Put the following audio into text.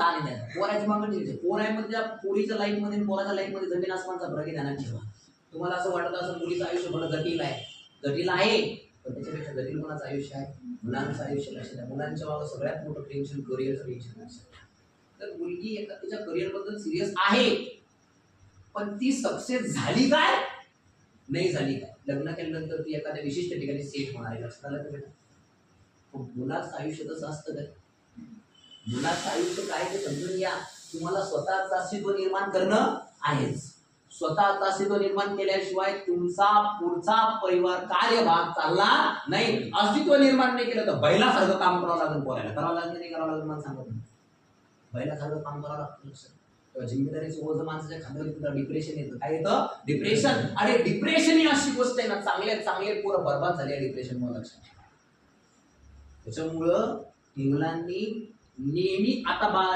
ताण नाही. पोराची मागणी ठेवायची. पोरामध्ये पोरीच्या लाईफ मध्ये पोराच्या लाईफ मध्ये जमीन आसमानचा फरक ध्यानात ठेवा. तुम्हाला असं वाटत असं मुलीचं आयुष्य बरं जटिल आहे, जटिल आहे, पण त्याच्यापेक्षा जटिल कोणाचं आयुष्य आहे? मुलांचं आयुष्य लक्षात आहे. मुलांच्या मागं सगळ्यात मोठं टेन्शन करिअरचं टेन्शन लक्षात आहे. तर मुलगी एका तिच्या करिअर बद्दल सिरियस आहे, पण ती सक्सेस झाली काय नाही झाली काय, लग्न केल्यानंतर ती एखाद्या विशिष्ट ठिकाणी सेट होणार आहे. लक्षात आलं का बेटा? मुलाचं आयुष्य तसं असतं काय? मुलाचं आयुष्य काय ते समजून घ्या. तुम्हाला स्वतःचं अस्तित्व निर्माण करणं आहेच. स्वतःचं अस्तित्व निर्माण केल्याशिवाय तुमचा पुढचा परिवार कार्यभाग चालणार नाही. अस्तित्व निर्माण नाही केलं तर बैलासारखं काम करावं लागेल. पोरायला करावं लागेल नाही करावं लागेल मला सांगत नाही. बैलासारखं काम करावं लागतं. तेव्हा जिम्मेदारीचं ओझं माणसाच्या खांद्यावर डिप्रेशन येतं. काय येतं? डिप्रेशन. आणि डिप्रेशन ही अशी गोष्ट आहे ना, चांगले चांगले पोरं बरबाद झाले डिप्रेशन मुळे. लक्षात. त्याच्यामुळं मुलांनी नेहमी आता